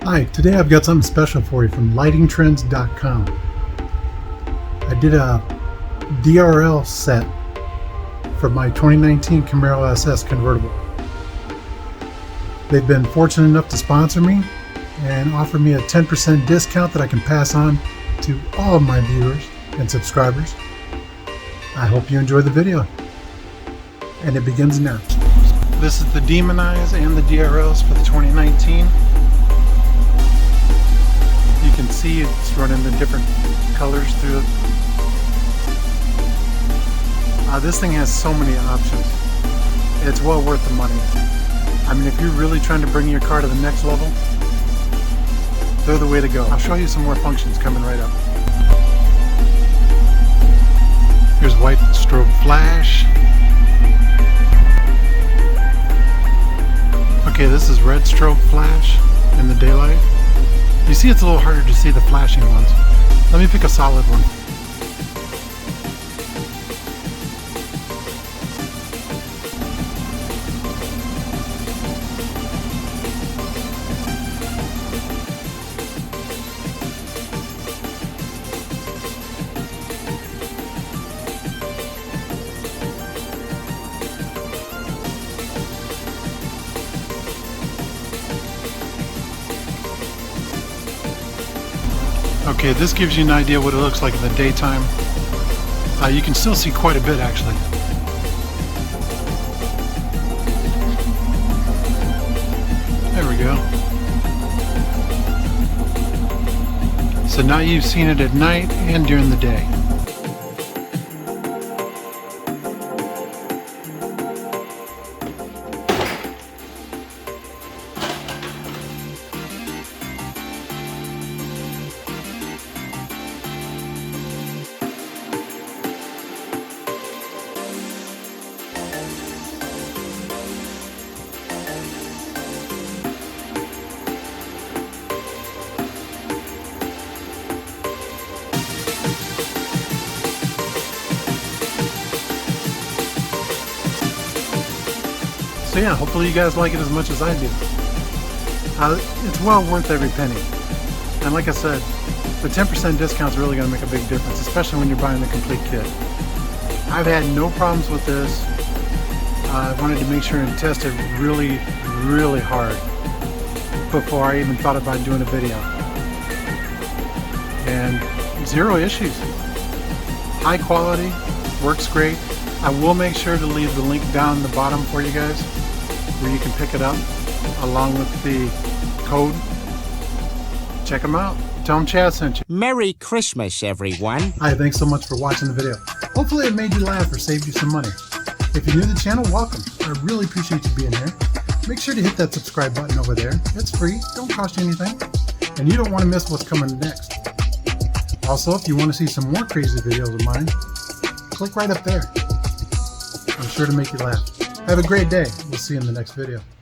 Hi, today I've got something special for you from LightingTrendz.com. I did a DRL set for my 2019 Camaro SS convertible. They've been fortunate enough to sponsor me and offer me a 10% discount that I can pass on to all of my viewers and subscribers. I hope you enjoy the video. And it begins now. This is the Demon Eyes and the DRLs for the 2019. You can see it's running the different colors through it. This thing has so many options. It's well worth the money. I mean, if you're really trying to bring your car to the next level, they're the way to go. I'll show you some more functions coming right up. Here's white strobe flash. Okay, this is red strobe flash in the daylight. You see it's a little harder to see the flashing ones. Let me pick a solid one. Okay, this gives you an idea what it looks like in the daytime. You can still see quite a bit actually. There we go. So now you've seen it at night and during the day. So yeah, hopefully you guys like it as much as I do. It's well worth every penny. And like I said, the 10% discount is really going to make a big difference, especially when you're buying the complete kit. I've had no problems with this. I wanted to make sure and test it really, really hard before I even thought about doing a video. And zero issues. High quality, works great. I will make sure to leave the link down the bottom for you guys where you can pick it up along with the code. Check them out. Tell them Chaz sent you. Merry Christmas, everyone. Hi, thanks so much for watching the video. Hopefully it made you laugh or saved you some money. If you're new to the channel, welcome. I really appreciate you being here. Make sure to hit that subscribe button over there. It's free, don't cost you anything, and you don't want to miss what's coming next. Also, if you want to see some more crazy videos of mine, click right up there. I'm sure to make you laugh. Have a great day. We'll see you in the next video.